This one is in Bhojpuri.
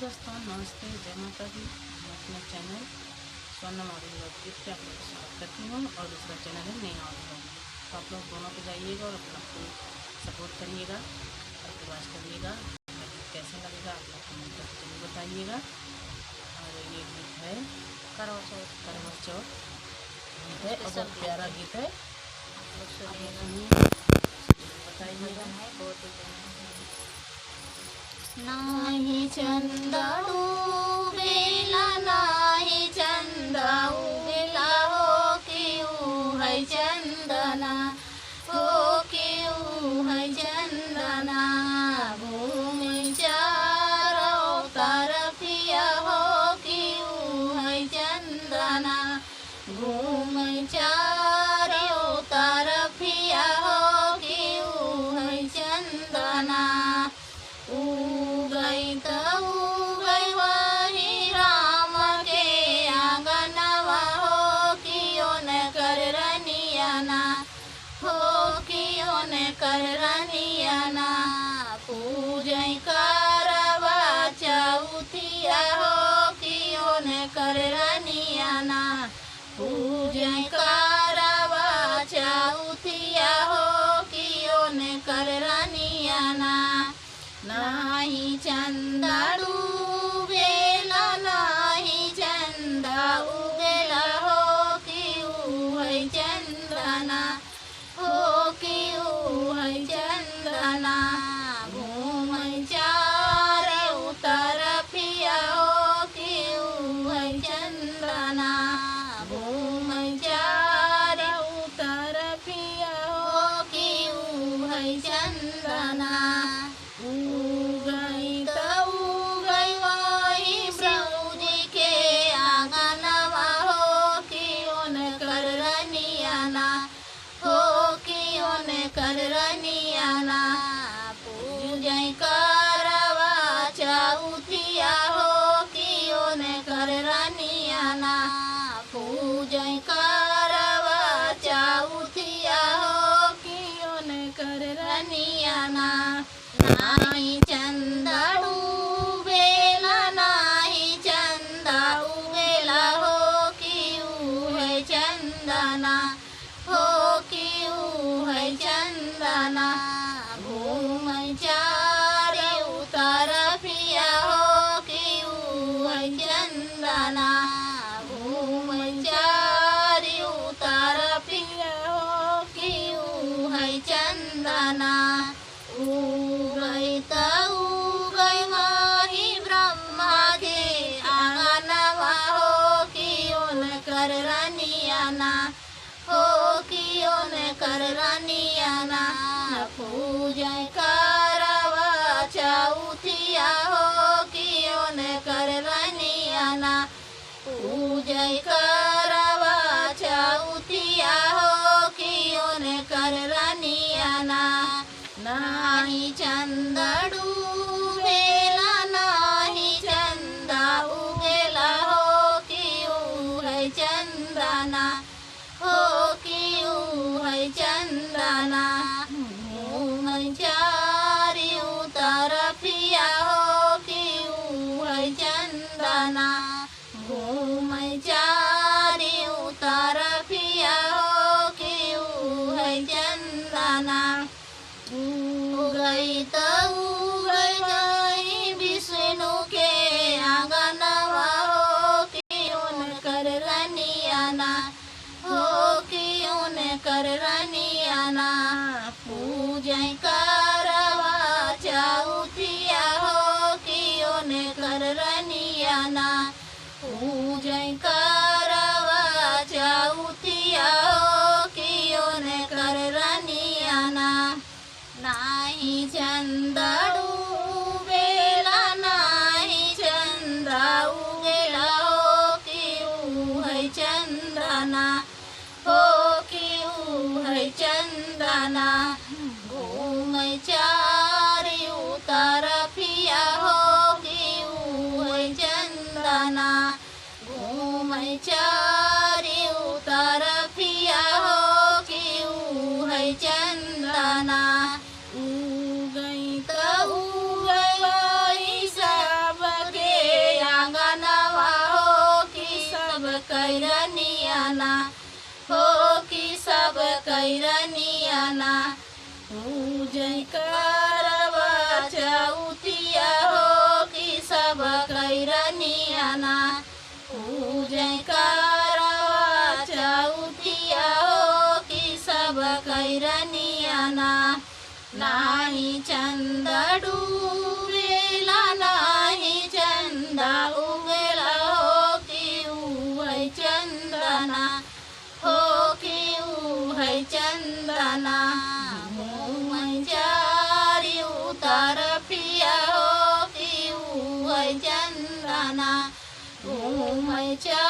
दोस्तों नमस्ते, जय माता दी। मैं अपने चैनल स्वर्णम ऑडियो गिफ्ट पे आप लोग को स्वागत करती हूँ और दूसरा चैनल है नई ऑडियो। तो आप लोग दोनों पे जाइएगा और अपना को सपोर्ट करिएगा और प्रयास करिएगा। कैसे लगेगा आप लोग कमेंट करके जरूर बताइएगा। और ये गीत है करवा चौथ गीत है और बहुत प्यारा गीत है। बताइएगा। नाही चंदा उगेला, नाही चंदा उगेला, हो क्यों है चंदना, हो क्यों है चंदना। घूमे चारों तरफिया, हो क्यों है चंदना, घूमे चारों तरफिया, हो क्यों है चंदना। उगई वही राम के आंगनवा, हो क्यों न कर रनियाना, हो क्यों न कर रनियाना। पूजै करवा चौथिया, हो क्यों न कर रनियाना, पूजै करवा चौथिया, हो क्यों न कर रनियाना। नाही चंदा डूबेला, नाही चंदा उगेला, हो क्यों है चंदना, हो क्यों है चंदना। घूमै चारों तरफिया, हो क्यों है चंदना, घूमै चारों तरफिया, हो क्यों है चंदना। उगई वही ब्रह्मजी के आंगनवा, हो क्यों न कर रनियाना, हो क्यों न कर रनियाना। पूजै करवा चौथिया, हो क्यों न कर रनियाना, पूजै करवा चौथिया, हो क्यों न कर रनियाना। नाही चंदा डूबेला, नाही चंदा उगेला, हो क्यों है चंदना, हो क्यों है चंदना। घूमै चारों तरफिया, हो क्यों है चंदना, घूमै चारों तरफिया, हो क्यों है चंदना। उगई वही ब्रह्मा के आंगनवा, हो क्यों न कर रनियाना, हो क्यों न कर रनियाना। पूजै करवा चौथिया, हो क्यों न कर रनियाना, पूजै करवा चौथिया, हो क्यों न कर रनियाना। नाही चंदा डूबेला, नाही चंदा उगेला, हो क्यों है चंदना, हो क्यों है चंदना। घूमै चारों तरफिया, हो क्यों है चंदना, घूमै चारों तरफिया, हो क्यों है चंदना। उगई वही विष्णु के आंगनवा, हो क्यों न कर रनियाना, हो क्यों न कर रनियाना। पूजै करवा चौथिया, हो क्यों न कर रनियाना, पूजै करवा चौथिया, हो क्यों न कर रनियाना। नाही चंदा डूबेला, नाही चंदा उगेला, हो क्यों है चंदना, हो क्यों है चंदना। घूमै चारों तरफिया, हो क्यों है चंदना, घूमै चारों तरफिया, हो क्यों है चंदना। उगई रनियाना हो कि सब कैरनियाना करवा चौथिया हो कि सब कैरनियाना करवा चौथिया हो कि सब कैरनियाना नाही चंदा डूबेला नाही चंदा उगेला हो कि है चंदना हो कि है चंदना चारी उतार पिया हो कि है चंदना चार